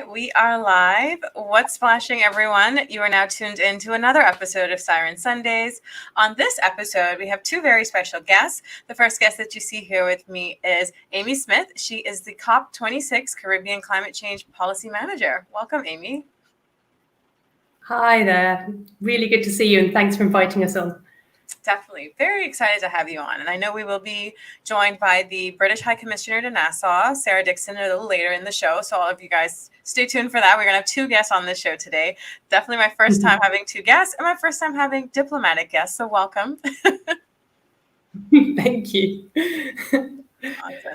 right, we are live. What's splashing, everyone? You are now tuned into another episode of Siren Sundays. On this episode, we have two very special guests. The first guest that you see here with me is Amy Smith. She is the COP26 Caribbean Climate Change Policy Manager. Welcome, Amy. Hi there. Really good to see you, and thanks for inviting us on. Definitely. Very excited to have you on. And I know we will be joined by the British High Commissioner to Nassau, Sarah Dickson, a little later in the show. So all of you guys stay tuned for that. We're going to have two guests on this show today. Definitely my first time having two guests and my first time having diplomatic guests. So welcome. Thank you. Awesome.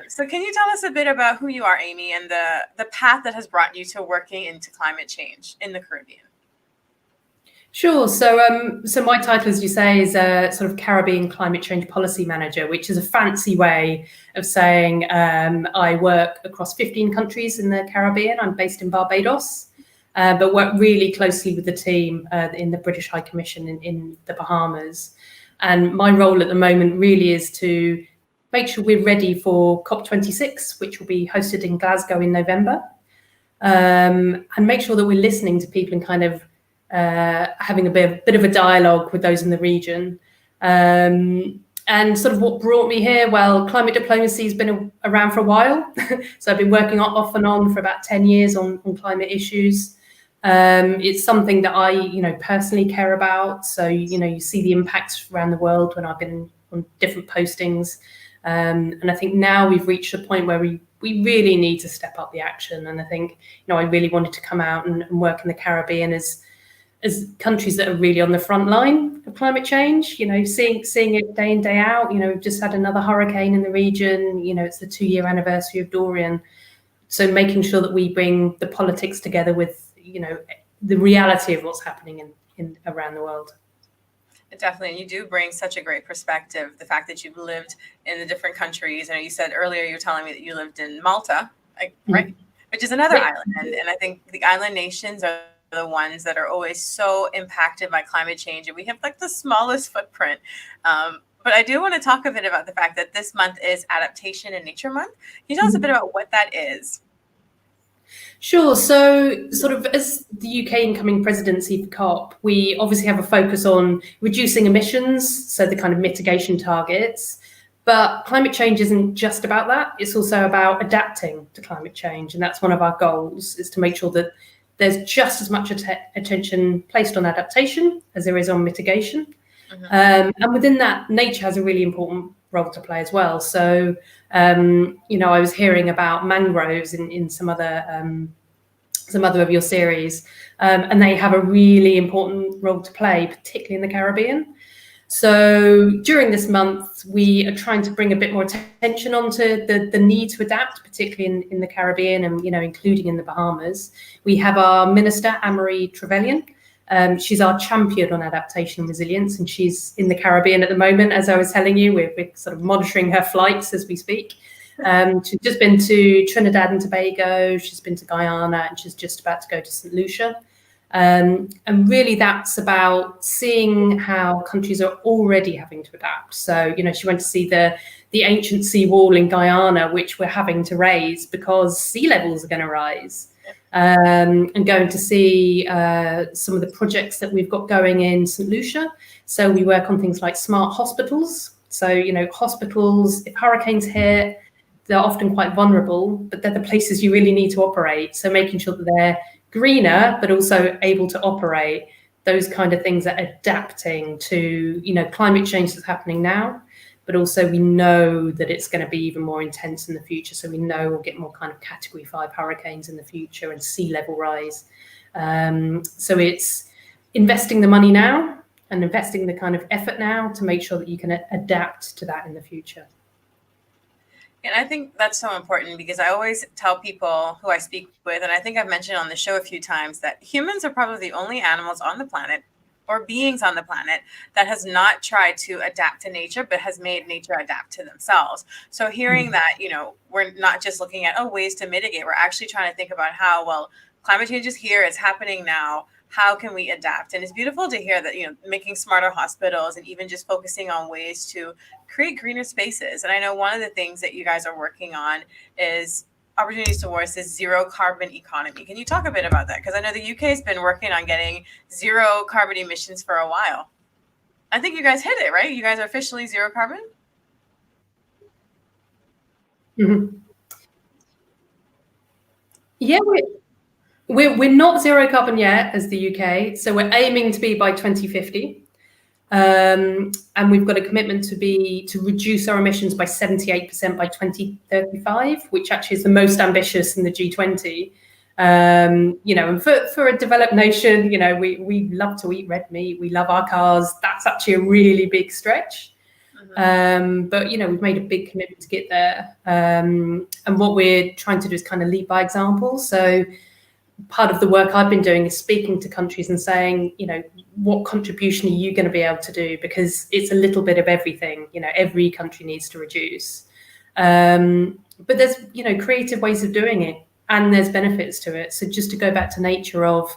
So can you tell us a bit about who you are, Amy, and the path that has brought you to working into climate change in the Caribbean? Sure. So my title, as you say, is a sort of Caribbean Climate Change Policy Manager, which is a fancy way of saying I work across 15 countries in the Caribbean. I'm based in Barbados, but work really closely with the team in the British High Commission in the Bahamas. And my role at the moment really is to make sure we're ready for COP26, which will be hosted in Glasgow in November, and make sure that we're listening to people and kind of having a bit of a dialogue with those in the region. And sort of what brought me here, well, climate diplomacy has been around for a while. So I've been working off and on for about 10 years on climate issues. It's something that I, personally care about. So, you see the impacts around the world when I've been on different postings. And I think now we've reached a point where we really need to step up the action. And I think, I really wanted to come out and work in the Caribbean as countries that are really on the front line of climate change, seeing it day in, day out. We've just had another hurricane in the region. It's the 2-year anniversary of Dorian. So making sure that we bring the politics together with, the reality of what's happening in around the world. Definitely. And you do bring such a great perspective. The fact that you've lived in the different countries. And you said earlier, you were telling me that you lived in Malta, right? Which is another island. And I think the island nations are the ones that are always so impacted by climate change, and we have like the smallest footprint. But I do want to talk a bit about the fact that this month is Adaptation and Nature Month. Can you tell us a bit about what that is? Sure. So sort of as the UK incoming presidency for COP, we obviously have a focus on reducing emissions, so the kind of mitigation targets. But climate change isn't just about that. It's also about adapting to climate change. And that's one of our goals, is to make sure that there's just as much attention placed on adaptation as there is on mitigation. And within that, nature has a really important role to play as well. So, I was hearing about mangroves in some other of your series, and they have a really important role to play, particularly in the Caribbean. So during this month, we are trying to bring a bit more attention onto the need to adapt, particularly in the Caribbean and, including in the Bahamas. We have our Minister, Anne-Marie Trevelyan. She's our champion on adaptation and resilience, and she's in the Caribbean at the moment. As I was telling you, we're sort of monitoring her flights as we speak. She's just been to Trinidad and Tobago, she's been to Guyana, and she's just about to go to St. Lucia. And really that's about seeing how countries are already having to adapt. So, she went to see the ancient seawall in Guyana, which we're having to raise because sea levels are going to rise. And going to see some of the projects that we've got going in St. Lucia. So we work on things like smart hospitals. So, hospitals, if hurricanes hit, they're often quite vulnerable, but they're the places you really need to operate. So making sure that they're greener, but also able to operate, those kind of things are adapting to, climate change that's happening now, but also we know that it's going to be even more intense in the future. So we know we'll get more kind of Category 5 hurricanes in the future and sea level rise. So it's investing the money now and investing the kind of effort now to make sure that you can adapt to that in the future. And I think that's so important because I always tell people who I speak with, and I think I've mentioned on the show a few times, that humans are probably the only animals on the planet or beings on the planet that has not tried to adapt to nature, but has made nature adapt to themselves. So hearing that, we're not just looking at, ways to mitigate, we're actually trying to think about how, well, climate change is here, it's happening now. How can we adapt? And it's beautiful to hear that, making smarter hospitals and even just focusing on ways to create greener spaces. And I know one of the things that you guys are working on is opportunities towards this zero carbon economy. Can you talk a bit about that? Because I know the UK has been working on getting zero carbon emissions for a while. I think you guys hit it, right? You guys are officially zero carbon? Mm-hmm. Yeah, we're not zero carbon yet as the UK, so we're aiming to be by 2050. And we've got a commitment to reduce our emissions by 78% by 2035, which actually is the most ambitious in the G20. And for a developed nation, we love to eat red meat, we love our cars. That's actually a really big stretch. But we've made a big commitment to get there. And what we're trying to do is kind of lead by example. So part of the work I've been doing is speaking to countries and saying, what contribution are you going to be able to do? Because it's a little bit of everything. Every country needs to reduce. But there's, creative ways of doing it, and there's benefits to it. So just to go back to nature of,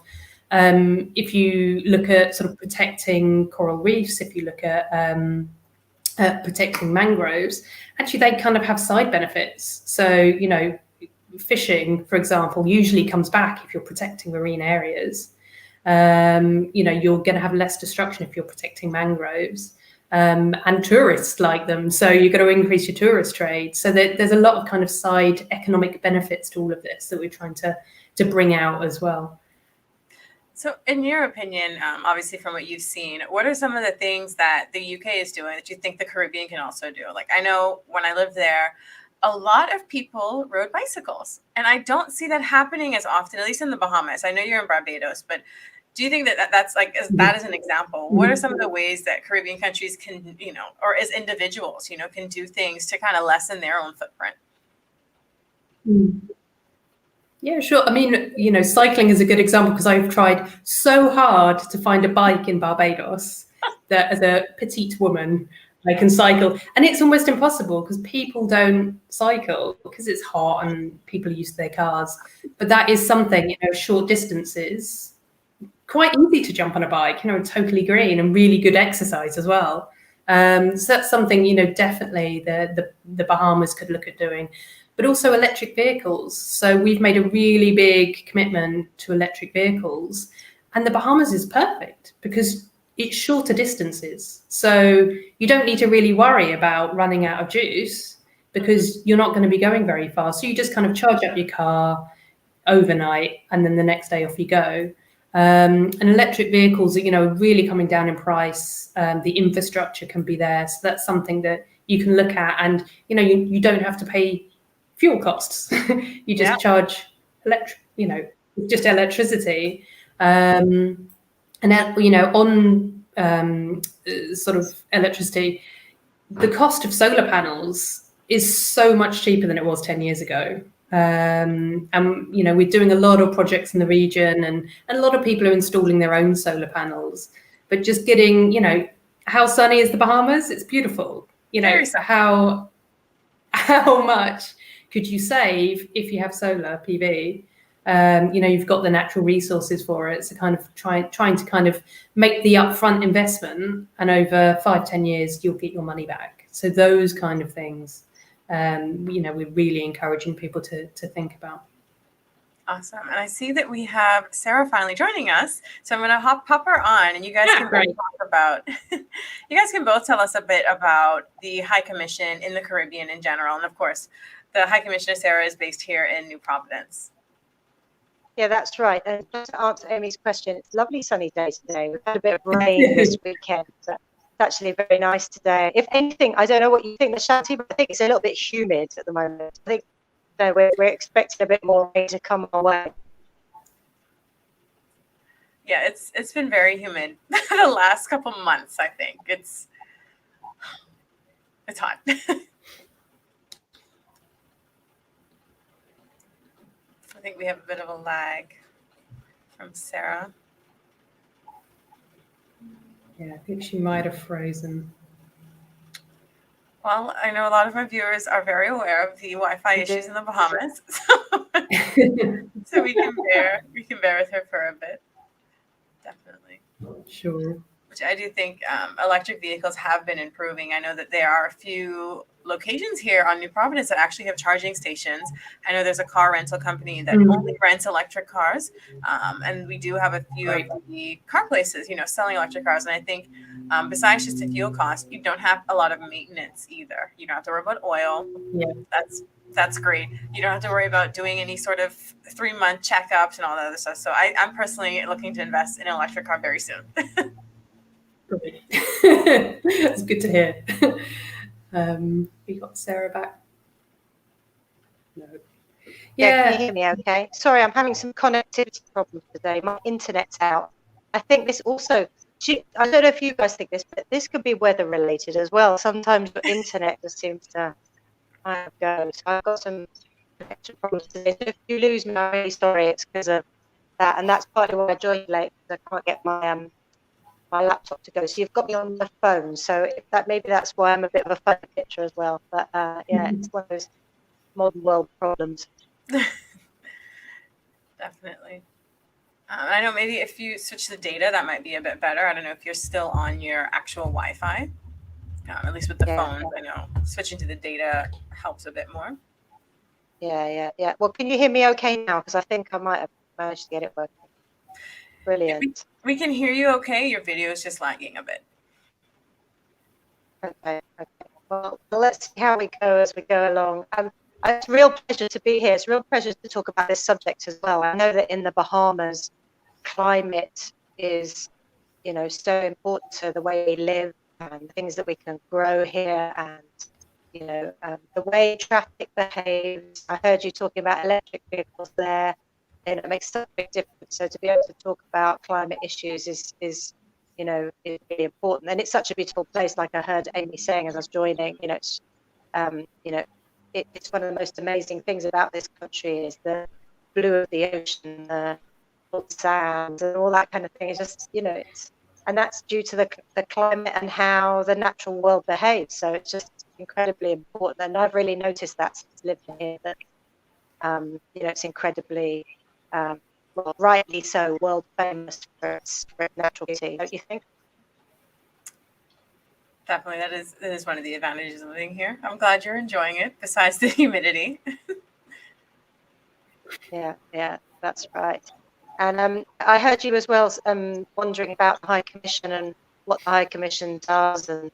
if you look at sort of protecting coral reefs, if you look at protecting mangroves, actually they kind of have side benefits. So, fishing, for example, usually comes back if you're protecting marine areas. You're going to have less destruction if you're protecting mangroves. And tourists like them, so you're going to increase your tourist trade. So there's a lot of kind of side economic benefits to all of this that we're trying to bring out as well. So in your opinion, obviously from what you've seen, what are some of the things that the UK is doing that you think the Caribbean can also do? Like, I know when I lived there, a lot of people rode bicycles, and I don't see that happening as often, at least in the Bahamas. I know you're in Barbados, but do you think that's like, that is an example? What are some of the ways that Caribbean countries can, or as individuals, can do things to kind of lessen their own footprint? Yeah, sure. I mean, cycling is a good example because I've tried so hard to find a bike in Barbados that as a petite woman, I can cycle. And it's almost impossible because people don't cycle because it's hot and people are used to their cars. But that is something, short distances, quite easy to jump on a bike, totally green and really good exercise as well. So that's something, definitely the Bahamas could look at doing. But also electric vehicles. So we've made a really big commitment to electric vehicles. And the Bahamas is perfect because it's shorter distances. So you don't need to really worry about running out of juice because you're not going to be going very far. So you just kind of charge up your car overnight and then the next day off you go. And electric vehicles are, really coming down in price. The infrastructure can be there. So that's something that you can look at. And, you don't have to pay fuel costs. You just charge just electricity. And on sort of electricity, the cost of solar panels is so much cheaper than it was 10 years ago. And we're doing a lot of projects in the region, and a lot of people are installing their own solar panels. But just getting, how sunny is the Bahamas? It's beautiful. How much could you save if you have solar PV? You've got the natural resources for it. So kind of trying to kind of make the upfront investment, and over 5-10 years, you'll get your money back. So those kind of things, we're really encouraging people to think about. Awesome. And I see that we have Sarah finally joining us. So I'm going to pop her on, and you guys can both talk about, you guys can both tell us a bit about the High Commission in the Caribbean in general. And of course, the High Commissioner, Sarah, is based here in New Providence. Yeah, that's right. And just to answer Amy's question, it's a lovely sunny day today. We've had a bit of rain this weekend. So it's actually very nice today. If anything, I don't know what you think, Lashanti, but I think it's a little bit humid at the moment. I think we're expecting a bit more rain to come our way. Yeah, it's been very humid the last couple months. I think it's hot. I think we have a bit of a lag from Sarah. Yeah, I think she might have frozen. Well, I know a lot of my viewers are very aware of the Wi-Fi issues in the Bahamas, so we can bear with her for a bit. Definitely. Sure. Which I do think electric vehicles have been improving. I know that there are a few locations here on New Providence that actually have charging stations. I know there's a car rental company that only rents electric cars, and we do have a few of the car places, selling electric cars. And I think besides just the fuel cost, you don't have a lot of maintenance either. You don't have to worry about oil. Yeah. That's great. You don't have to worry about doing any sort of 3-month checkups and all that other stuff. So I'm personally looking to invest in an electric car very soon. Great. That's good to hear. We got Sarah back. No. Yeah, can you hear me okay? Sorry, I'm having some connectivity problems today. My internet's out. I think this also, I don't know if you guys think this, but this could be weather related as well. Sometimes your internet just seems to go. So I've got some connection problems today. So if you lose me, I'm really sorry. It's because of that. And that's partly why I joined late, because I can't get my laptop to go. So you've got me on my phone. So maybe that's why I'm a bit of a funny picture as well. But it's one of those modern world problems. Definitely. I know maybe if you switch the data, that might be a bit better. I don't know if you're still on your actual Wi-Fi, at least with the phones. I know switching to the data helps a bit more. Yeah. Well, can you hear me okay now? Because I think I might have managed to get it working. Brilliant. We can hear you okay. Your video is just lagging a bit. Okay. Well, let's see how we go as we go along. It's a real pleasure to be here. It's a real pleasure to talk about this subject as well. I know that in the Bahamas, climate is, so important to the way we live and things that we can grow here, and the way traffic behaves. I heard you talking about electric vehicles there, and it makes such a big difference. So to be able to talk about climate issues is really important. And it's such a beautiful place, like I heard Amy saying as I was joining. It's one of the most amazing things about this country is the blue of the ocean, the sand, and all that kind of thing. It's just, and that's due to the climate and how the natural world behaves. So it's just incredibly important. And I've really noticed that since living here, that, it's incredibly, rightly so, world famous for its natural beauty, don't you think? Definitely, that is one of the advantages of living here. I'm glad you're enjoying it, besides the humidity. Yeah, that's right. And I heard you as well wondering about the High Commission and what the High Commission does, and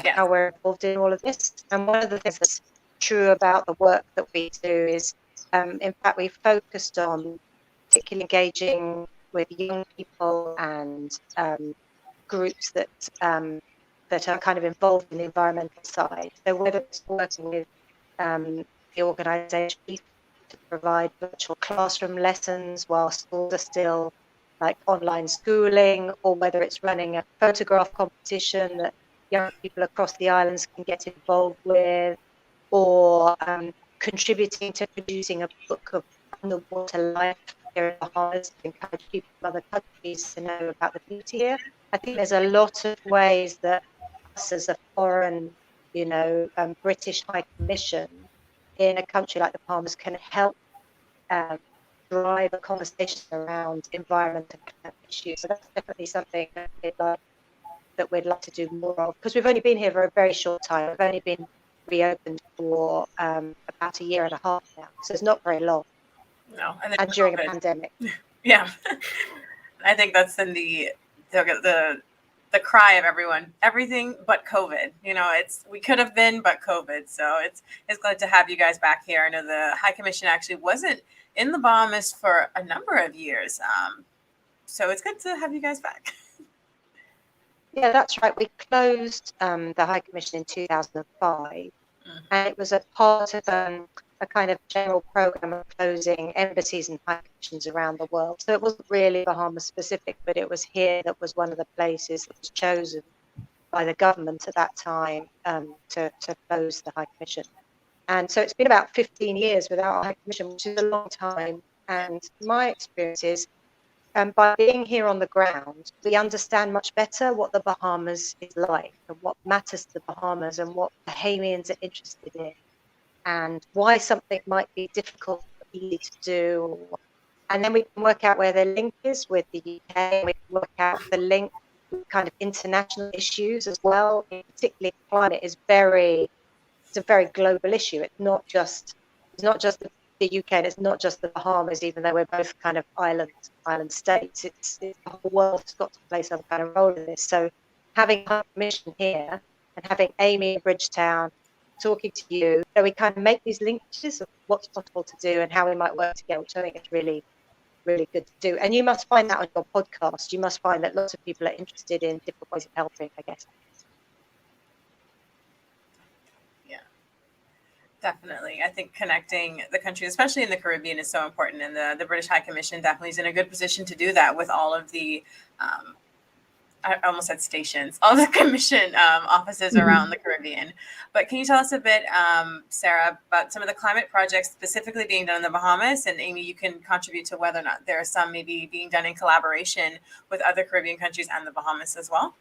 how we're involved in all of this. And one of the things that's true about the work that we do is, in fact, we focused on particularly engaging with young people and groups that are kind of involved in the environmental side. So whether it's working with the organisation to provide virtual classroom lessons while schools are still like online schooling, or whether it's running a photograph competition that young people across the islands can get involved with, or contributing to producing a book of underwater life here in the Bahamas to encourage people from other countries to know about the beauty here. I think there's a lot of ways that us as a foreign, British High Commission in a country like the Bahamas can help drive a conversation around environmental issues. So that's definitely something that we'd like to do more of, because we've only been here for a very short time. We've only been reopened for about a year and a half now, so it's not very long. No, and during a pandemic. Yeah, I think that's in the cry of everyone. Everything but COVID. We could have been, but COVID. So it's glad to have you guys back here. I know the High Commission actually wasn't in the Bahamas for a number of years, so it's good to have you guys back. Yeah, that's right. We closed the High Commission in 2005, and it was a part of a kind of general program of closing embassies and high commissions around the world. So it wasn't really Bahamas specific, but it was here that was one of the places that was chosen by the government at that time to close the High Commission. And so it's been about 15 years without a High Commission, which is a long time. And my experience is, by being here on the ground, we understand much better what the Bahamas is like and what matters to the Bahamas and what Bahamians are interested in, and why something might be difficult or easy to do. And then we can work out where the link is with the UK. We can work out the link with kind of international issues as well. Particularly climate is very a very global issue. It's not just the UK, and it's not just the Bahamas, even though we're both kind of island states. It's the whole world has got to play some kind of role in this. So having a commission here and having Amy in Bridgetown talking to you, so we kind of make these linkages of what's possible to do and how we might work together, which I think is really, really good to do. And you must find that on your podcast. You must find that lots of people are interested in different ways of helping, I guess. Definitely. I think connecting the countries, especially in the Caribbean, is so important. And the British High Commission definitely is in a good position to do that with all of the, I almost said stations, all the commission offices around the Caribbean. But can you tell us a bit, Sarah, about some of the climate projects specifically being done in the Bahamas? And Amy, you can contribute to whether or not there are some maybe being done in collaboration with other Caribbean countries and the Bahamas as well.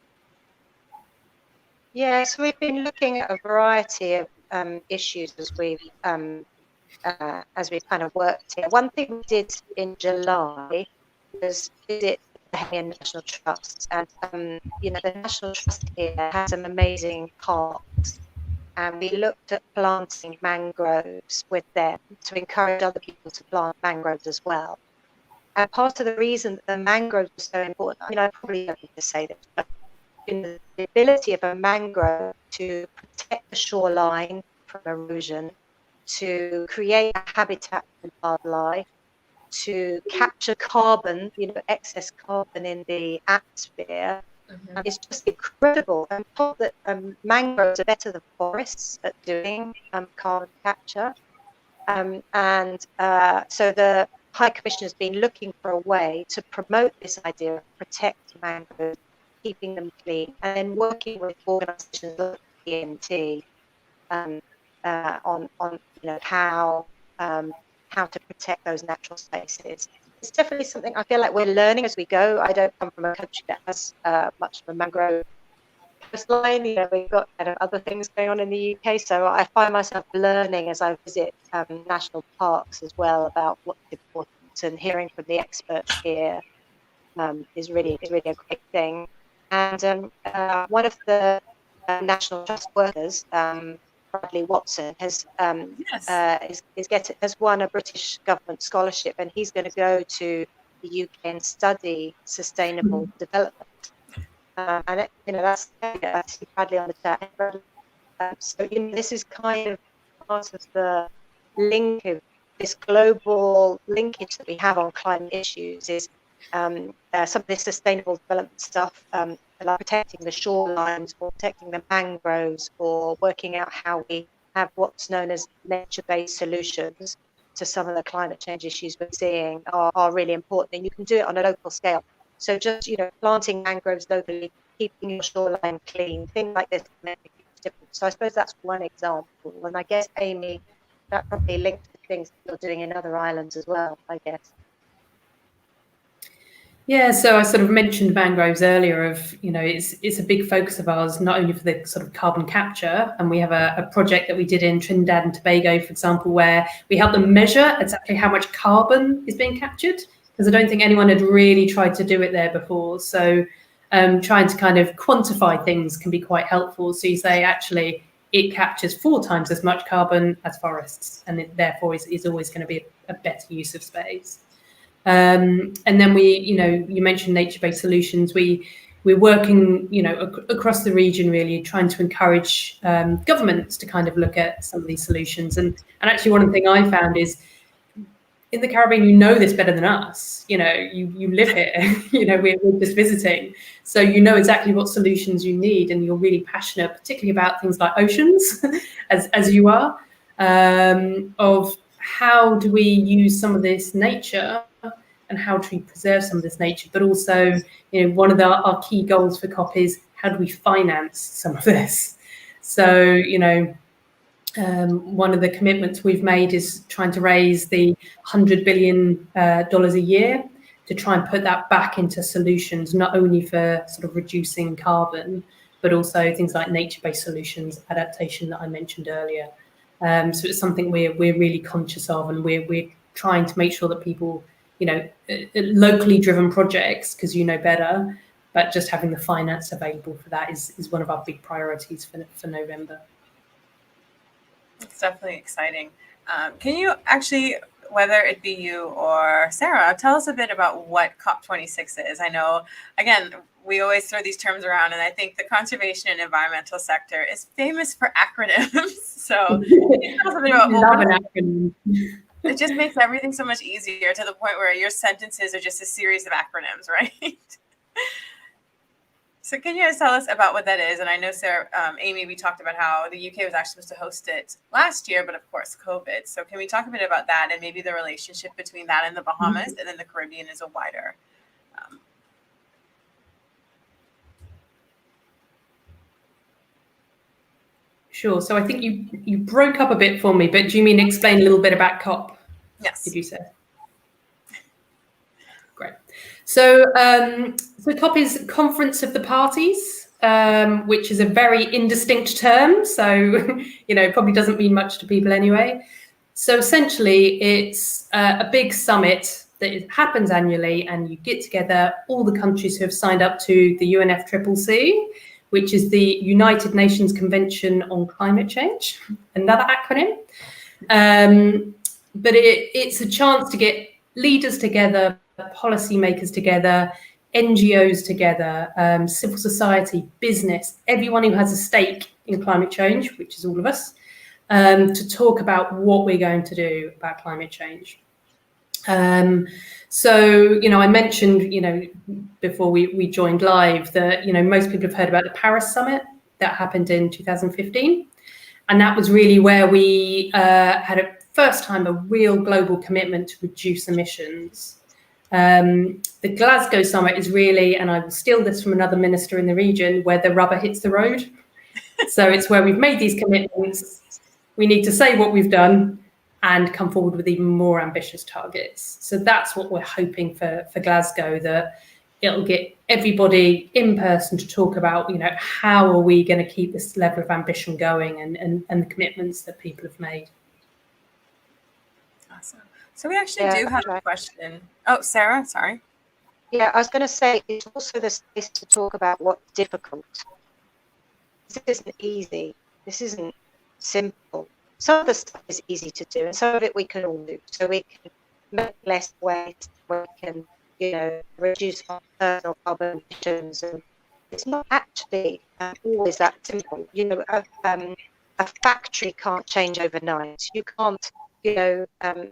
Yes, we've been looking at a variety of issues as we've kind of worked here. One thing we did in July was visit the Bahamian National Trust, and the National Trust here has some amazing parks, and we looked at planting mangroves with them to encourage other people to plant mangroves as well. And part of the reason that the mangroves are so important, I probably don't need to say this, but the ability of a mangrove to protect the shoreline from erosion, to create a habitat for wildlife, to capture carbon, excess carbon in the atmosphere, is just incredible. And thought that mangroves are better than forests at doing carbon capture. So the High Commission has been looking for a way to promote this idea of protect mangroves, keeping them clean, and then working with organisations like PMT on how to protect those natural spaces. It's definitely something I feel like we're learning as we go. I don't come from a country that has much of a mangrove coastline. We've got kind of other things going on in the UK, so I find myself learning as I visit national parks as well about what's important, and hearing from the experts here is really a great thing. And one of the National Trust workers, Bradley Watson, has won a British government scholarship, and he's going to go to the UK and study sustainable development. And that's I see Bradley on the chat. So this is kind of part of the link of this global linkage that we have on climate issues. Is some of this sustainable development stuff, like protecting the shorelines or protecting the mangroves, or working out how we have what's known as nature-based solutions to some of the climate change issues we're seeing are really important. And you can do it on a local scale. So just, planting mangroves locally, keeping your shoreline clean, things like this make a huge difference. So I suppose that's one example. And I guess, Amy, that probably links to things that you're doing in other islands as well, I guess. Yeah, so I sort of mentioned mangroves earlier it's a big focus of ours, not only for the sort of carbon capture, and we have a project that we did in Trinidad and Tobago, for example, where we help them measure exactly how much carbon is being captured, because I don't think anyone had really tried to do it there before. So trying to kind of quantify things can be quite helpful. So you say, actually, it captures 4 times as much carbon as forests, and it therefore is always going to be a better use of space. And then you mentioned nature-based solutions. We're working, across the region, really trying to encourage governments to kind of look at some of these solutions. And actually, one thing I found is in the Caribbean, this better than us. You live here. We're just visiting, so exactly what solutions you need, and you're really passionate, particularly about things like oceans, as you are, of how do we use some of this nature and how do we preserve some of this nature, but also, one of our key goals for COP is how do we finance some of this? So, one of the commitments we've made is trying to raise the $100 billion a year to try and put that back into solutions, not only for sort of reducing carbon, but also things like nature-based solutions, adaptation that I mentioned earlier. So it's something we're really conscious of, and we're trying to make sure that people, locally driven projects, because better, but just having the finance available for that is one of our big priorities for November. It's definitely exciting. Can you actually, whether it be you or Sarah, tell us a bit about what COP26 is? I know, again, we always throw these terms around, and I think the conservation and environmental sector is famous for acronyms. So can you tell us a bit about Love an acronym. it just makes everything so much easier to the point where your sentences are just a series of acronyms, right? So can you guys tell us about what that is? And I know, Sarah, Amy, we talked about how the UK was actually supposed to host it last year, but of course, COVID. So can we talk a bit about that and maybe the relationship between that and the Bahamas, and then the Caribbean is a wider? Sure. So I think you broke up a bit for me, but do you mean explain a little bit about COP? Yes. Did you say? Great. So COP is Conference of the Parties, which is a very indistinct term. So, probably doesn't mean much to people anyway. So essentially, it's a big summit that happens annually, and you get together all the countries who have signed up to the UNFCCC, which is the United Nations Convention on Climate Change, another acronym. But it's a chance to get leaders together, policymakers together, NGOs together, civil society, business, everyone who has a stake in climate change, which is all of us, to talk about what we're going to do about climate change. So, I mentioned, before we joined live that, most people have heard about the Paris Summit that happened in 2015. And that was really where we had a first time a real global commitment to reduce emissions. The Glasgow Summit is really, and I will steal this from another minister in the region, where the rubber hits the road. So it's where we've made these commitments. We need to say what we've done and come forward with even more ambitious targets. So that's what we're hoping for Glasgow, that it'll get everybody in person to talk about, how are we going to keep this level of ambition going, and the commitments that people have made. Awesome. So we actually do have a question. Oh, Sarah, sorry. Yeah, I was going to say, it's also the space to talk about what's difficult. This isn't easy. This isn't simple. Some of the stuff is easy to do, and some of it we can all do. So we can make less waste, we can, reduce our personal carbon emissions. And it's not actually always that simple. A factory can't change overnight. You can't,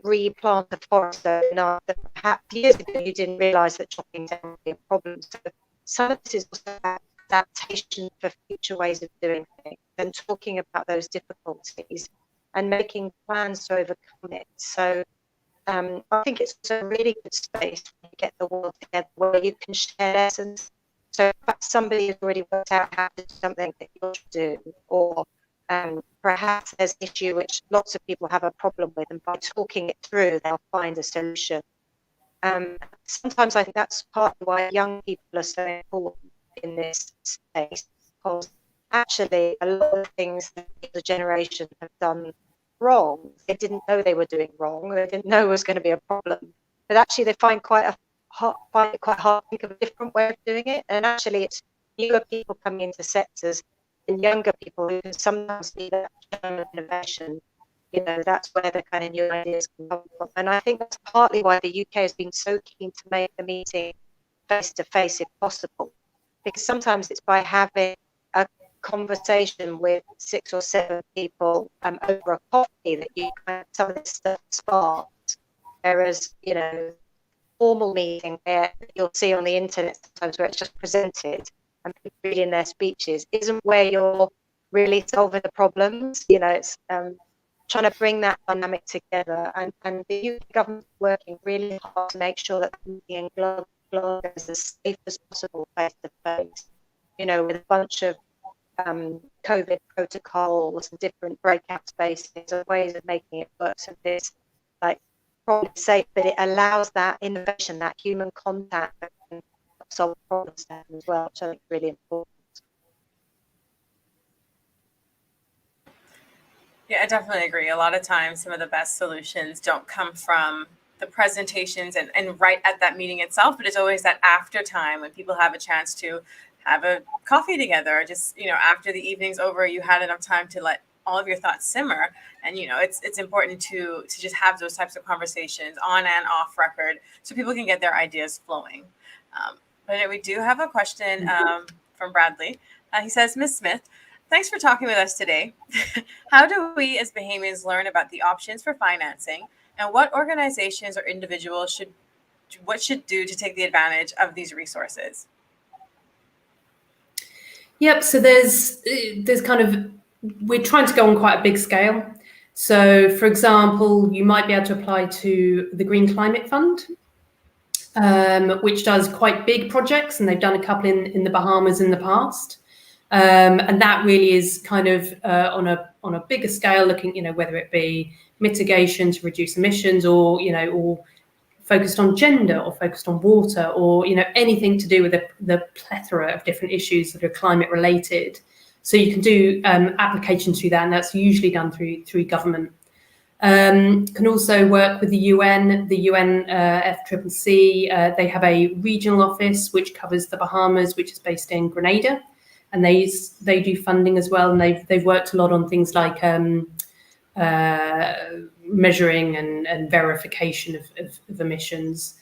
replant a forest overnight. That perhaps years ago you didn't realise that chopping down would be a problem. So some of this is also about adaptation for future ways of doing things, and talking about those difficulties and making plans to overcome it. So I think it's a really good space to get the world together where you can share lessons. So perhaps somebody has already worked out how to do something that you should do, or perhaps there's an issue which lots of people have a problem with, and by talking it through, they'll find a solution. Sometimes I think that's partly why young people are so important in this space, because actually a lot of things that the generation have done wrong, they didn't know they were doing wrong, they didn't know it was going to be a problem, but actually they find it quite hard to think of a different way of doing it. And actually it's newer people coming into sectors and younger people who can sometimes need that innovation. That's where the kind of new ideas can come from. And I think that's partly why the UK has been so keen to make the meeting face to face if possible, because sometimes it's by having a conversation with 6 or 7 people over a coffee that you some of this stuff sparks. Whereas, formal meeting where you'll see on the internet sometimes where it's just presented and people reading their speeches isn't where you're really solving the problems. It's trying to bring that dynamic together, and the UK government is working really hard to make sure that the meeting in Glasgow is as safe as possible face to face, with a bunch of COVID protocols and different breakout spaces and ways of making it work. So this, probably safe, but it allows that innovation, that human contact that can solve problems as well, which I think is really important. Yeah, I definitely agree. A lot of times some of the best solutions don't come from the presentations and right at that meeting itself, but it's always that after time when people have a chance to have a coffee together, or just, after the evening's over, you had enough time to let all of your thoughts simmer. And it's important to just have those types of conversations on and off record so people can get their ideas flowing. But we do have a question from Bradley. He says, Ms. Smith, thanks for talking with us today. How do we as Bahamians learn about the options for financing, and what organizations or individuals should do to take the advantage of these resources? Yep. So there's we're trying to go on quite a big scale. So, for example, you might be able to apply to the Green Climate Fund, which does quite big projects, and they've done a couple in the Bahamas in the past. And that really is kind of on a bigger scale, looking, whether it be mitigation to reduce emissions, or focused on gender, or focused on water, or anything to do with the plethora of different issues that are climate related. So you can do applications through that, and that's usually done through government. Can also work with the UN FCCC. They have a regional office which covers the Bahamas, which is based in Grenada, and they do funding as well. And they've worked a lot on things like measuring and verification of emissions.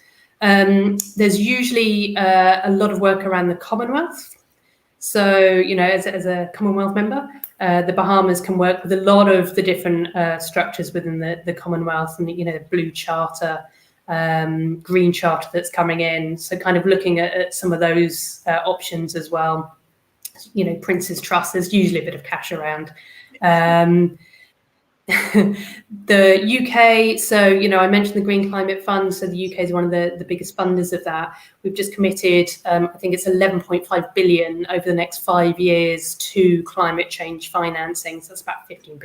There's usually a lot of work around the Commonwealth. So, as a Commonwealth member, the Bahamas can work with a lot of the different structures within the Commonwealth, and the Blue Charter, Green Charter that's coming in. So kind of looking at some of those options as well. Prince's Trust, there's usually a bit of cash around. The UK, so I mentioned the Green Climate Fund. So the UK is one of the biggest funders of that. We've just committed, I think it's 11.5 billion over the next 5 years to climate change financing. So that's about 15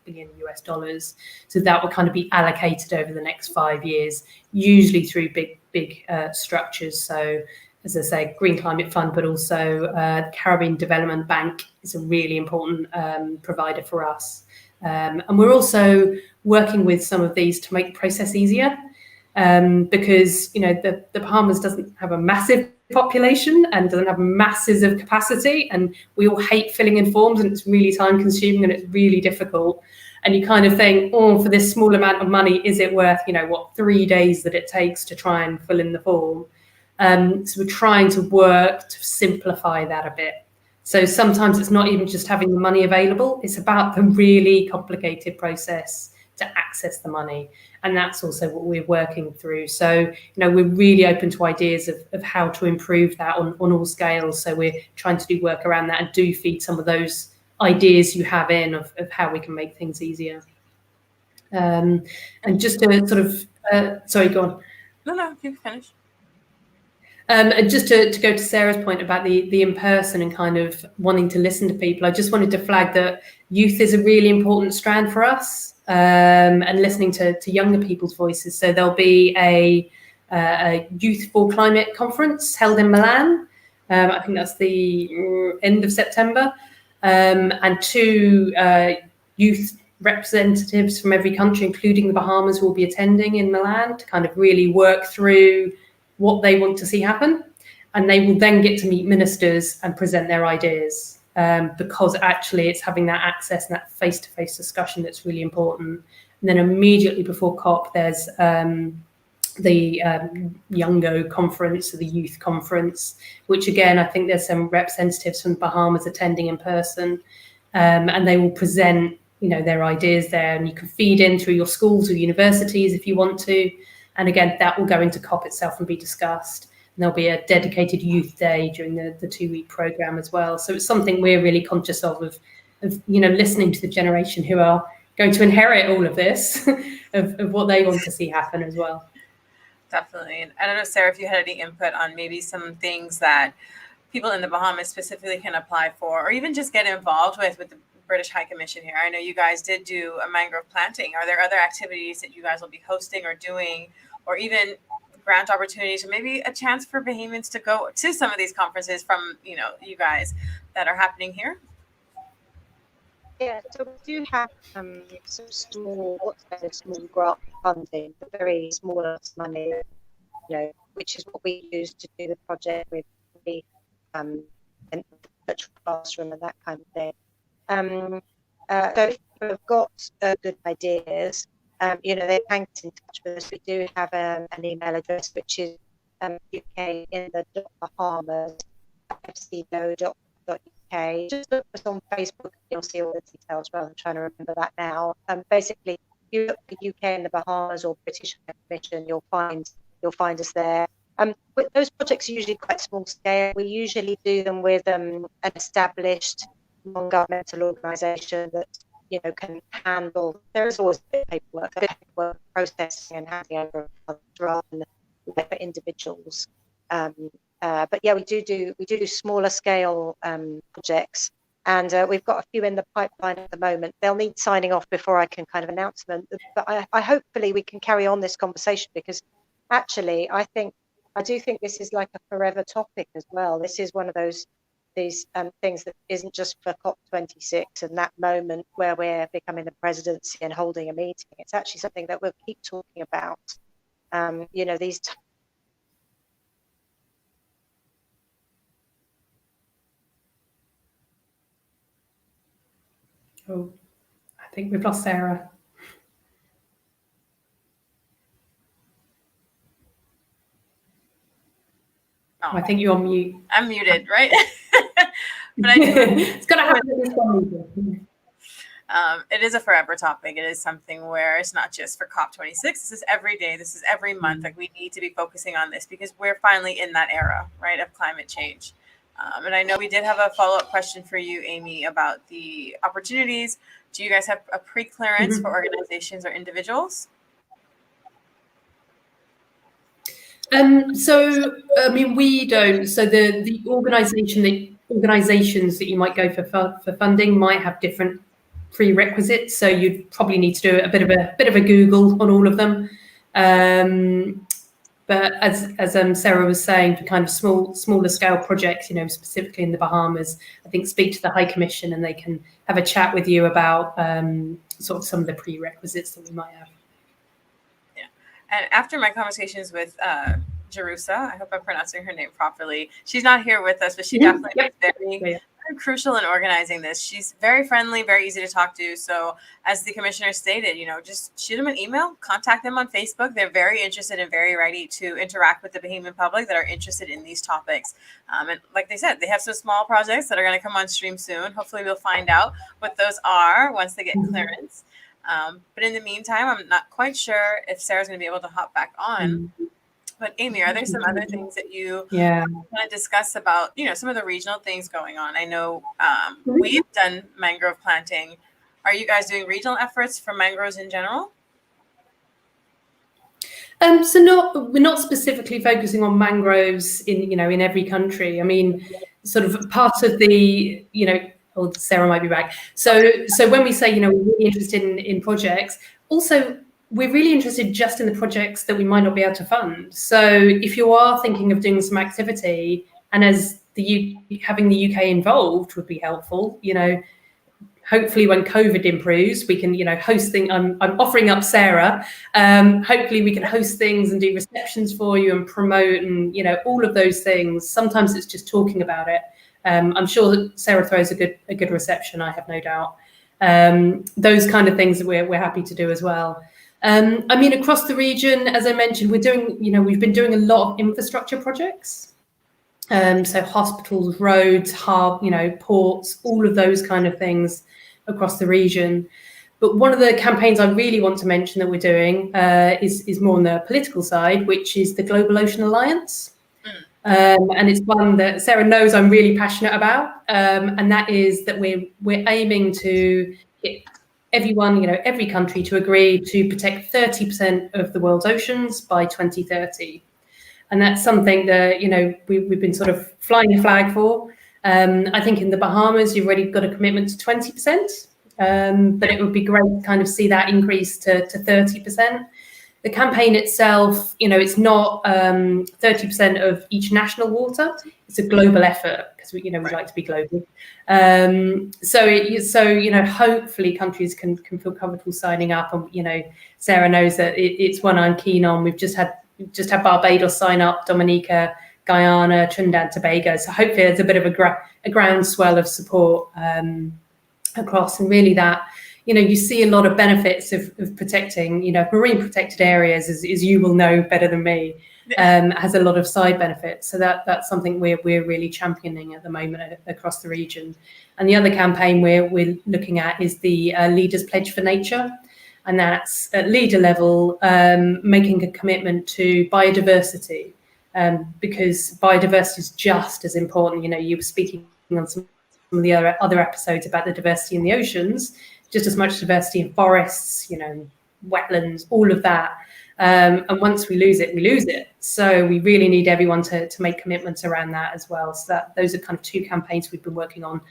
billion US dollars. So that will kind of be allocated over the next 5 years, usually through big structures. So as I say, Green Climate Fund, but also the Caribbean Development Bank is a really important provider for us. And we're also working with some of these to make the process easier, because the Bahamas doesn't have a massive population and doesn't have masses of capacity, and we all hate filling in forms, and it's really time consuming and it's really difficult. And you kind of think, for this small amount of money, is it worth 3 days that it takes to try and fill in the form? So we're trying to work to simplify that a bit. So sometimes it's not even just having the money available, it's about the really complicated process to access the money. And that's also what we're working through. So, we're really open to ideas of how to improve that on all scales. So we're trying to do work around that and do feed some of those ideas you have in of how we can make things easier. And just to sort of, sorry, go on. No, you can finish. And just to go to Sarah's point about the in-person and kind of wanting to listen to people, I just wanted to flag that youth is a really important strand for us, and listening to younger people's voices. So there'll be a Youth for Climate conference held in Milan. I think that's the end of September. And 2 youth representatives from every country, including the Bahamas, will be attending in Milan to kind of really work through what they want to see happen, and they will then get to meet ministers and present their ideas, because actually it's having that access and that face-to-face discussion that's really important. And then immediately before COP, there's the Youngo conference, or the youth conference, which again, I think there's some representatives from the Bahamas attending in person, and they will present their ideas there, and you can feed in through your schools or universities if you want to. And again, that will go into COP itself and be discussed. And there'll be a dedicated youth day during the 2-week program as well. So it's something we're really conscious of listening to the generation who are going to inherit all of this, of what they want to see happen as well. Definitely. And I don't know, Sarah, if you had any input on maybe some things that people in the Bahamas specifically can apply for, or even just get involved with the British High Commission here. I know you guys did do a mangrove planting. Are there other activities that you guys will be hosting or doing, or even grant opportunities, or maybe a chance for Bahamians to go to some of these conferences from, you guys that are happening here? Yeah, so we do have some small grant funding, but very small amounts of money, which is what we use to do the project with the virtual classroom and that kind of thing. So if people have got good ideas, they can get in touch with us. We do have an email address, which is UK in the Bahamas fco.uk. Just look us on Facebook and you'll see all the details rather than trying to remember that now. Basically, if you look for UK in the Bahamas or British High Commission, you'll find us there. But those projects are usually quite small scale. We usually do them with an established non-governmental organisation that can handle. There is always a bit of paperwork processing and handing over rather than for individuals. But yeah, we do smaller scale projects, and we've got a few in the pipeline at the moment. They'll need signing off before I can kind of announce them. But I hopefully we can carry on this conversation, because actually I do think this is like a forever topic as well. This is one of these things that isn't just for COP26 and that moment where we're becoming the presidency and holding a meeting. It's actually something that we'll keep talking about. These. Oh, I think we've lost Sarah. Oh, I think you're on mute. I'm muted, right? But it's got to happen this one. It is a forever topic. It is something where it's not just for COP26. This is every day. This is every month. Like, we need to be focusing on this because we're finally in that era, right, of climate change. And I know we did have a follow-up question for you, Amy, about the opportunities. Do you guys have a pre-clearance for organizations or individuals? We don't. So the organizations that you might go for funding might have different prerequisites. So you'd probably need to do a bit of a Google on all of them. But as Sarah was saying, for kind of smaller scale projects, specifically in the Bahamas, I think speak to the High Commission and they can have a chat with you about sort of some of the prerequisites that we might have. Yeah, and after my conversations with Jerusa, I hope I'm pronouncing her name properly. She's not here with us, but she definitely was very crucial in organizing this. She's very friendly, very easy to talk to. So as the commissioner stated, just shoot them an email, contact them on Facebook. They're very interested and very ready to interact with the Bahamian public that are interested in these topics. And like they said, they have some small projects that are going to come on stream soon. Hopefully we'll find out what those are once they get clearance. But in the meantime, I'm not quite sure if Sarah's going to be able to hop back on. But Amy, are there some other things that you want to discuss about, some of the regional things going on? I know we've done mangrove planting. Are you guys doing regional efforts for mangroves in general? We're not specifically focusing on mangroves in every country. I mean, sort of part of the, Sarah might be back. So when we say, we're really interested in projects, also we're really interested just in the projects that we might not be able to fund. So if you are thinking of doing some activity, and as having the UK involved would be helpful, hopefully when COVID improves, we can, host things. I'm offering up Sarah. Hopefully we can host things and do receptions for you and promote and, all of those things. Sometimes it's just talking about it. I'm sure that Sarah throws a good reception, I have no doubt. Those kind of things that we're happy to do as well. Across the region, as I mentioned, we've been doing a lot of infrastructure projects. So hospitals, roads, ports, all of those kind of things across the region. But one of the campaigns I really want to mention that we're doing is more on the political side, which is the Global Ocean Alliance. And it's one that Sarah knows I'm really passionate about. And that is that we're aiming to get everyone, every country to agree to protect 30% of the world's oceans by 2030. And that's something that, we've been sort of flying a flag for. I think in the Bahamas, you've already got a commitment to 20%, but it would be great to kind of see that increase to 30%. The campaign itself, it's not 30% of each national water. It's a global effort because we like to be global. So hopefully countries can feel comfortable signing up. And Sarah knows that it's one I'm keen on. We've just had Barbados sign up, Dominica, Guyana, Trinidad, Tobago. So hopefully there's a bit of a groundswell of support. across, and really that, you see a lot of benefits of protecting, marine protected areas, as you will know better than me, has a lot of side benefits. So that's something we're really championing at the moment across the region. And the other campaign we're looking at is the Leaders Pledge for Nature. And that's at leader level, making a commitment to biodiversity, because biodiversity is just as important. You were speaking on some of the other episodes about the diversity in the oceans, just as much diversity in forests, wetlands, all of that. And once we lose it, we lose it. So we really need everyone to make commitments around that as well. So those are kind of two campaigns we've been working on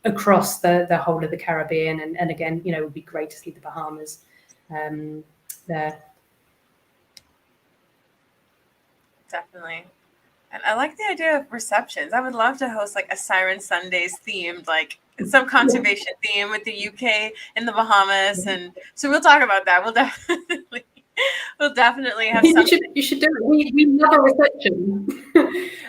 across the whole of the Caribbean. And again, it would be great to see the Bahamas there. Definitely. And I like the idea of receptions. I would love to host like a Siren Sundays themed, like some conservation theme with the UK and the Bahamas. And so we'll talk about that. We'll definitely have something. You should do it. We love a reception.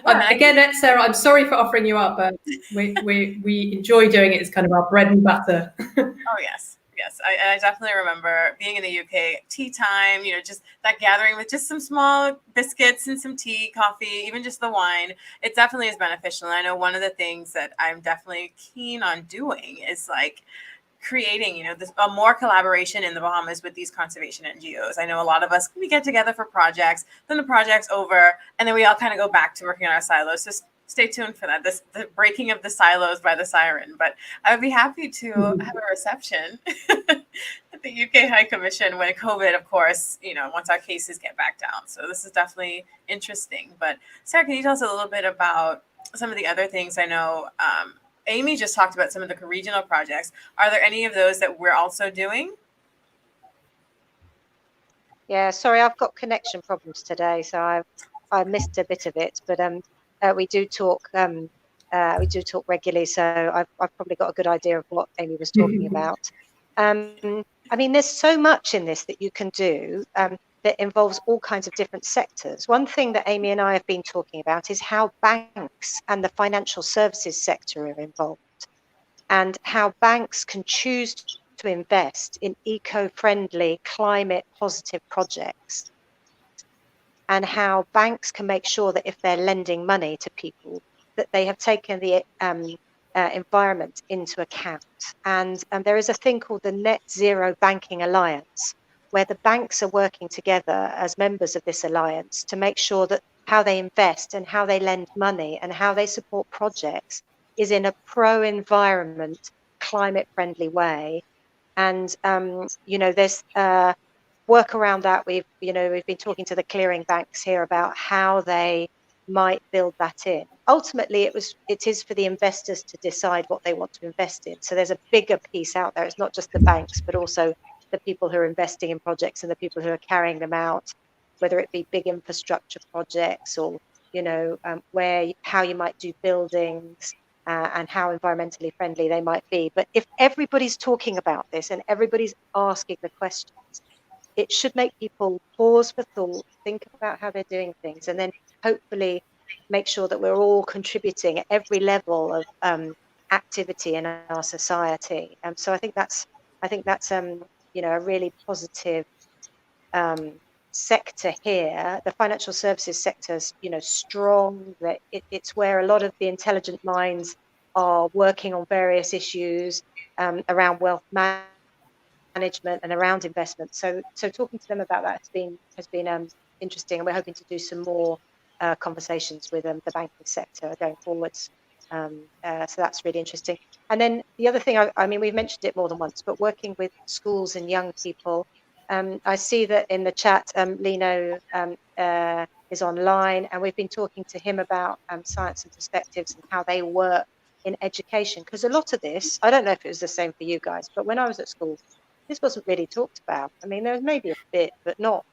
Again, Sarah, I'm sorry for offering you up, but we enjoy doing it. It's kind of our bread and butter. Oh, yes. Yes, I definitely remember being in the UK, tea time, just that gathering with just some small biscuits and some tea, coffee, even just the wine. It definitely is beneficial. And I know one of the things that I'm definitely keen on doing is like creating, more collaboration in the Bahamas with these conservation NGOs. I know a lot of us, we get together for projects, then the project's over, and then we all kind of go back to working on our silos. So stay tuned for that, the breaking of the silos by the Siren. But I would be happy to have a reception at the UK High Commission when COVID, of course, once our cases get back down. So this is definitely interesting. But Sarah, can you tell us a little bit about some of the other things? I know Amy just talked about some of the regional projects. Are there any of those that we're also doing? Yeah, sorry, I've got connection problems today, so I missed a bit of it. But we do talk regularly, so I've probably got a good idea of what Amy was talking about. I mean, there's so much in this that you can do that involves all kinds of different sectors. One thing that Amy and I have been talking about is how banks and the financial services sector are involved, and how banks can choose to invest in eco-friendly, climate-positive projects, and how banks can make sure that if they're lending money to people, that they have taken the environment into account. And there is a thing called the Net Zero Banking Alliance, where the banks are working together as members of this alliance to make sure that how they invest and how they lend money and how they support projects is in a pro-environment, climate-friendly way. And there's work around that. We've been talking to the clearing banks here about how they might build that in. Ultimately, it is for the investors to decide what they want to invest in. So there's a bigger piece out there. It's not just the banks, but also the people who are investing in projects and the people who are carrying them out, whether it be big infrastructure projects or how you might do buildings and how environmentally friendly they might be. But if everybody's talking about this and everybody's asking the questions, it should make people pause for thought, think about how they're doing things, and then hopefully make sure that we're all contributing at every level of activity in our society. So I think that's a really positive sector here. The financial services sector's strong. That it's where a lot of the intelligent minds are working on various issues around wealth management and around investment. So talking to them about that has been interesting, and we're hoping to do some more conversations with the banking sector going forwards. So that's really interesting. And then the other thing, I mean, we've mentioned it more than once, but working with schools and young people. I see that in the chat, Lino is online, and we've been talking to him about science and perspectives and how they work in education. Because a lot of this, I don't know if it was the same for you guys, but when I was at school, this wasn't really talked about. I mean, there was maybe a bit, but not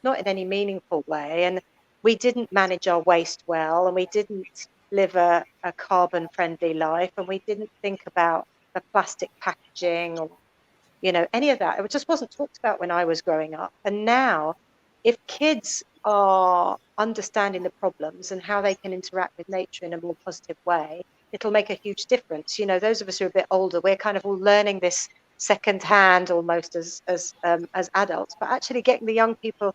in any meaningful way. And we didn't manage our waste well, and we didn't live a carbon-friendly life, and we didn't think about the plastic packaging or any of that. It just wasn't talked about when I was growing up. And now, if kids are understanding the problems and how they can interact with nature in a more positive way, it'll make a huge difference. Those of us who are a bit older, we're kind of all learning this secondhand almost as adults, but actually getting the young people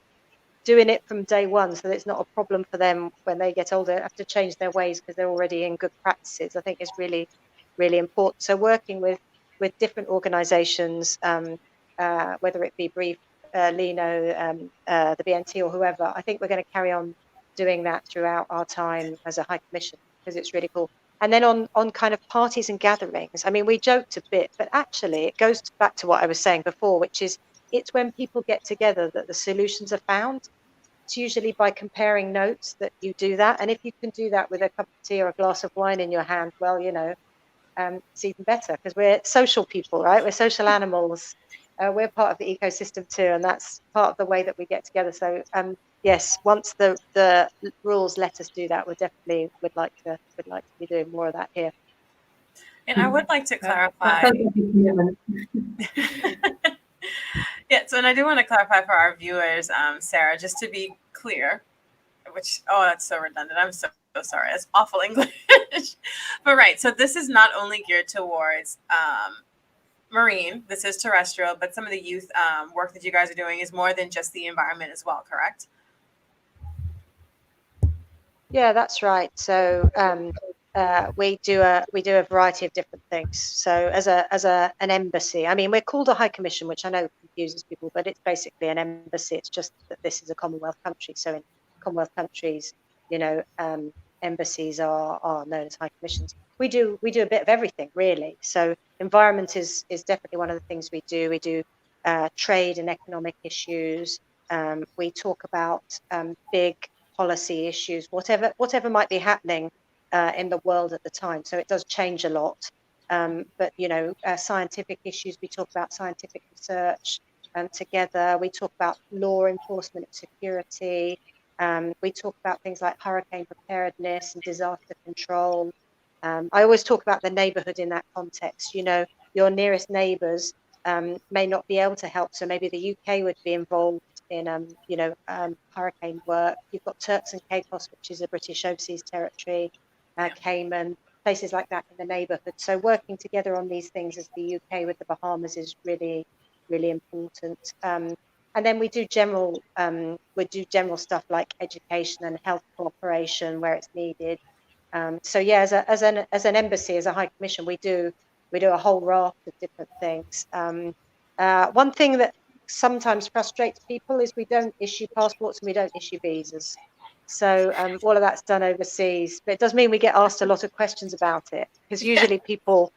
doing it from day one, so that it's not a problem for them when they get older, have to change their ways because they're already in good practices, I think is really, really important. So working with different organisations, whether it be Brief, Lino, the BNT or whoever, I think we're going to carry on doing that throughout our time as a High Commission, because it's really cool. And then on kind of parties and gatherings, I mean, we joked a bit, but actually it goes back to what I was saying before, which is it's when people get together that the solutions are found. It's usually by comparing notes that you do that. And if you can do that with a cup of tea or a glass of wine in your hand, well, it's even better, because we're social people, right? We're social animals. We're part of the ecosystem too, and that's part of the way that we get together. So yes, once the rules let us do that, we definitely would like to be doing more of that here. And I would like to clarify. Yes, and I do want to clarify for our viewers, Sarah, just to be clear, that's so redundant. I'm so sorry. That's awful English. But right, so this is not only geared towards marine, this is terrestrial, but some of the youth work that you guys are doing is more than just the environment as well, correct? Yeah, that's right. So we do a variety of different things. So as an embassy, I mean, we're called a High Commission, which I know confuses people, but it's basically an embassy. It's just that this is a Commonwealth country. So in Commonwealth countries, embassies are known as High Commissions. We do a bit of everything, really. So environment is definitely one of the things we do. We do trade and economic issues. We talk about big policy issues, whatever might be happening in the world at the time. So it does change a lot. But scientific issues, we talk about scientific research together. We talk about law enforcement and security. We talk about things like hurricane preparedness and disaster control. I always talk about the neighbourhood in that context. Your nearest neighbours may not be able to help, so maybe the UK would be involved in hurricane work. You've got Turks and Caicos, which is a British overseas territory, Cayman, places like that in the neighbourhood. So working together on these things as the UK with the Bahamas is really, really important. And then we do general stuff like education and health cooperation where it's needed. So yeah, as an embassy, as a High Commission, we do a whole raft of different things. One thing that sometimes frustrates people is we don't issue passports and we don't issue visas. So all of that's done overseas, but it does mean we get asked a lot of questions about it, because usually people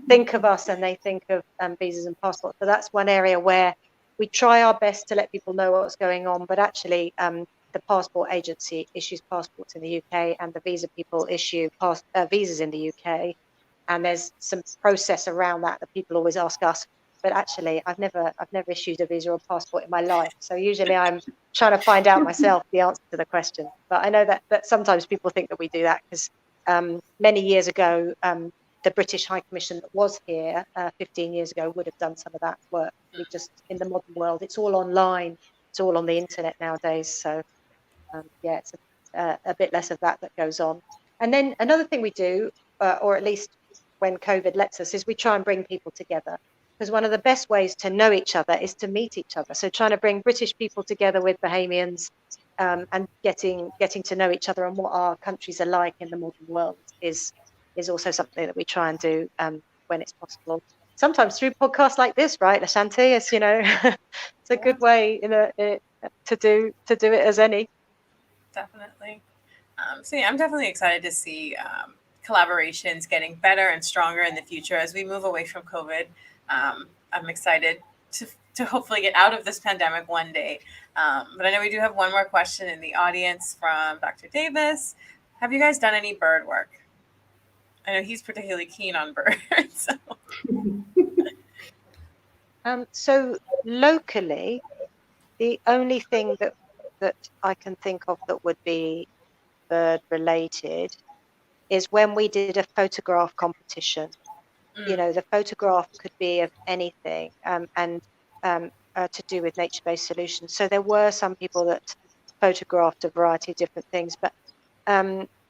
think of us and they think of visas and passports. So that's one area where we try our best to let people know what's going on, but actually the passport agency issues passports in the UK and the visa people issue visas in the UK. And there's some process around that people always ask us. But actually, I've never issued a visa or passport in my life. So usually I'm trying to find out myself the answer to the question. But I know that sometimes people think that we do that, because many years ago, the British High Commission that was here 15 years ago would have done some of that work. We just, in the modern world, it's all online. It's all on the internet nowadays. So it's a bit less of that goes on. And then another thing we do, or at least when COVID lets us, is we try and bring people together. Because one of the best ways to know each other is to meet each other. So trying to bring British people together with Bahamians and getting to know each other and what our countries are like in the modern world is also something that we try and do when it's possible. Sometimes through podcasts like this, right, Lashanti? It's it's a good way to do it as any. Definitely. So yeah, I'm definitely excited to see collaborations getting better and stronger in the future as we move away from COVID. I'm excited to hopefully get out of this pandemic one day. But I know we do have one more question in the audience from Dr. Davis. Have you guys done any bird work? I know he's particularly keen on birds. So locally, the only thing that I can think of that would be bird related is when we did a photograph competition. The photograph could be of anything and to do with nature-based solutions. So there were some people that photographed a variety of different things, but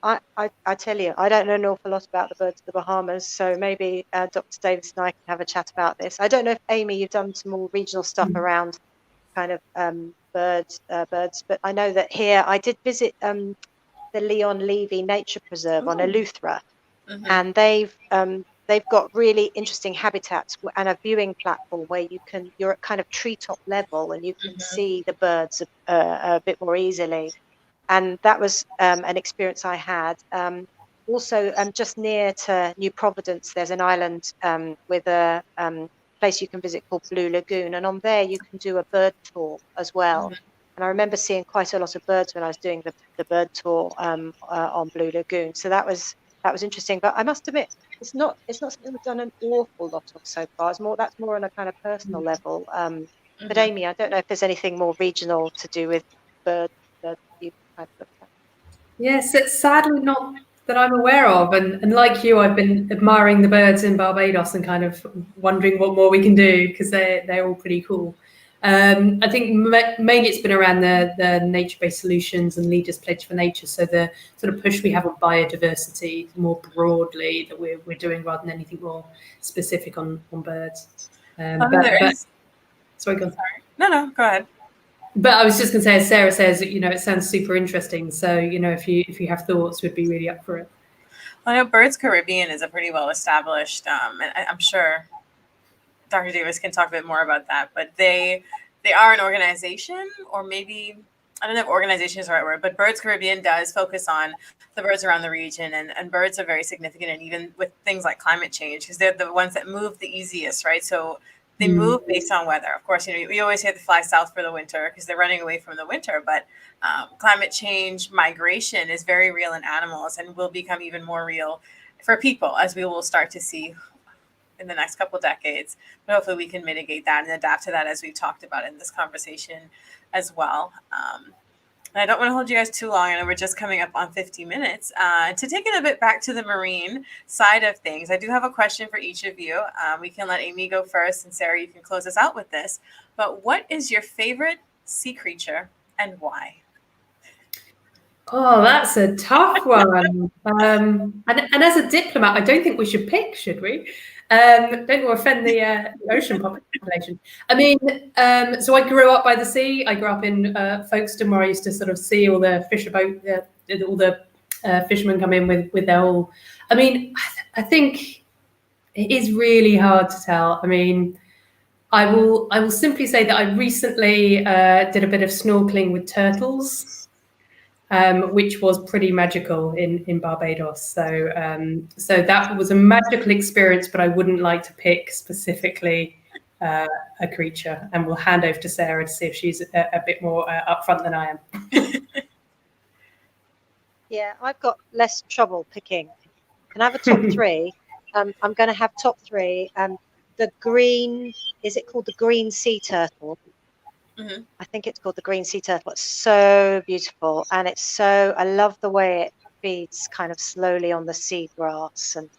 I tell you, I don't know an awful lot about the birds of the Bahamas, so maybe Dr. Davis and I can have a chat about this. I don't know if, Amy, you've done some more regional stuff around kind of birds, but I know that here I did visit the Leon Levy Nature Preserve on Eleuthera, and they've got really interesting habitats and a viewing platform where you're at kind of treetop level and you can see the birds a bit more easily. And that was an experience I had. Also, just near to New Providence, there's an island with a place you can visit called Blue Lagoon, and on there you can do a bird tour as well. And I remember seeing quite a lot of birds when I was doing the bird tour on Blue Lagoon. So that was interesting. But I must admit, it's not something we've done an awful lot of so far. That's more on a kind of personal level. But Amy, I don't know if there's anything more regional to do with birds that you kind of looked at. Yes, it's sadly not that I'm aware of. And like you, I've been admiring the birds in Barbados and kind of wondering what more we can do because they're all pretty cool. I think mainly it's been around the nature-based solutions and Leaders Pledge for Nature. So the sort of push we have on biodiversity more broadly that we're doing rather than anything more specific on birds. Sorry, go on. Sorry. No, go ahead. But I was just going to say, as Sarah says, it sounds super interesting. So, if you have thoughts, we'd be really up for it. Well, I know Birds Caribbean is a pretty well established, and I'm sure Dr. Davis can talk a bit more about that. But they are an organization, or maybe I don't know if organization is the right word, but Birds Caribbean does focus on the birds around the region, and birds are very significant, and even with things like climate change, because they're the ones that move the easiest, right? So they move based on weather. Of course, we always say to fly south for the winter because they're running away from the winter. But climate change, migration is very real in animals and will become even more real for people, as we will start to see in the next couple decades. But hopefully we can mitigate that and adapt to that, as we've talked about in this conversation as well. And I don't want to hold you guys too long. I know we're just coming up on 50 minutes. To take it a bit back to the marine side of things, I do have a question for each of you. We can let Amy go first, and Sarah, you can close us out with this. But what is your favorite sea creature and why? Oh, that's a tough one. And as a diplomat, I don't think we should pick, should we? Don't want to offend the ocean population. I mean, so I grew up by the sea. I grew up in Folkestone, where I used to sort of see all the all the fishermen come in with their whole. I mean, I think it is really hard to tell. I mean, I will simply say that I recently did a bit of snorkeling with turtles. Which was pretty magical in Barbados. So that was a magical experience, but I wouldn't like to pick specifically a creature. And we'll hand over to Sarah to see if she's a bit more upfront than I am. Yeah, I've got less trouble picking. Can I have a top three? I'm going to have top three. The green, is it called the green sea turtle? I think it's called the green sea turtle. It's so beautiful, and I love the way it feeds kind of slowly on the seagrass, and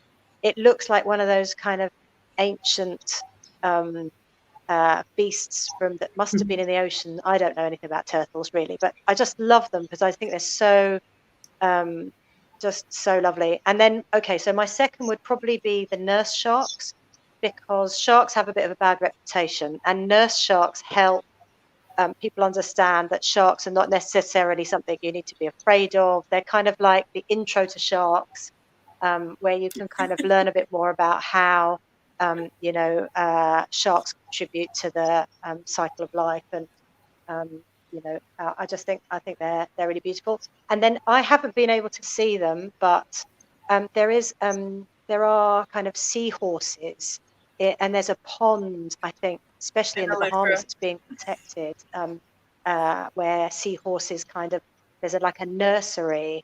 it looks like one of those kind of ancient beasts that must have been in the ocean. I don't know anything about turtles really, but I just love them because I think they're so just so lovely. And then so my second would probably be the nurse sharks, because sharks have a bit of a bad reputation, and nurse sharks help people understand that sharks are not necessarily something you need to be afraid of. They're kind of like the intro to sharks, where you can kind of learn a bit more about how sharks contribute to the cycle of life, and I think they're really beautiful. And then I haven't been able to see them, but there are kind of seahorses, and there's a pond, I think, especially in the Bahamas, it's being protected, where seahorses there's like a nursery.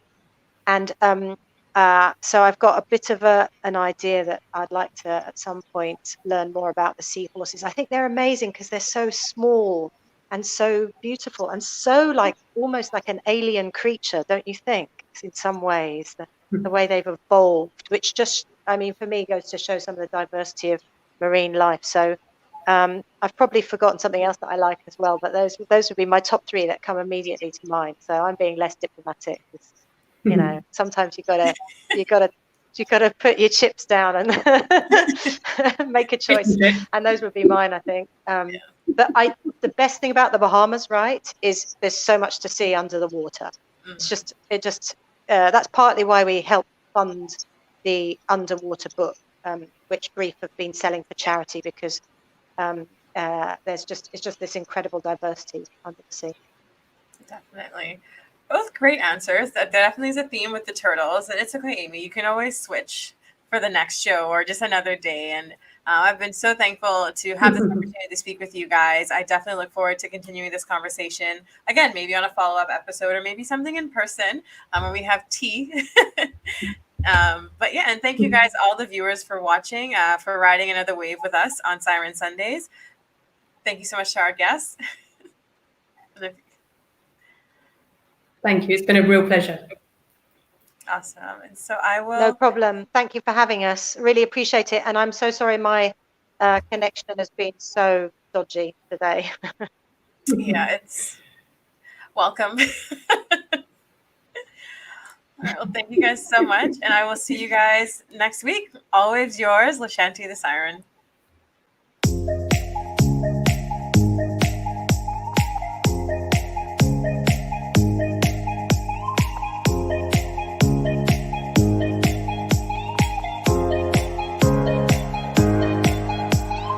And so I've got a bit of an idea that I'd like to, at some point, learn more about the seahorses. I think they're amazing because they're so small and so beautiful and so almost like an alien creature, don't you think, in some ways, the way they've evolved, which just, I mean, for me, goes to show some of the diversity of marine life. So I've probably forgotten something else that I like as well, but those would be my top three that come immediately to mind. So I'm being less diplomatic. You know, sometimes you gotta put your chips down and make a choice. And those would be mine, I think. But the best thing about the Bahamas, right, is there's so much to see under the water. That's partly why we help fund the underwater book, which Brief have been selling for charity, because it's just this incredible diversity under the sea. Definitely. Both great answers. That definitely is a theme with the turtles. And it's okay, Amy. You can always switch for the next show or just another day. And I've been so thankful to have this opportunity to speak with you guys. I definitely look forward to continuing this conversation. Again, maybe on a follow-up episode or maybe something in person when we have tea. But yeah, and thank you guys, all the viewers, for watching, for riding another wave with us on Siren Sundays. Thank you so much to our guests. Thank you. It's been a real pleasure. Awesome. And so I will... No problem. Thank you for having us. Really appreciate it. And I'm so sorry my connection has been so dodgy today. Yeah, it's... Welcome. All right, well, thank you guys so much. And I will see you guys next week. Always yours, Lashanti the Siren.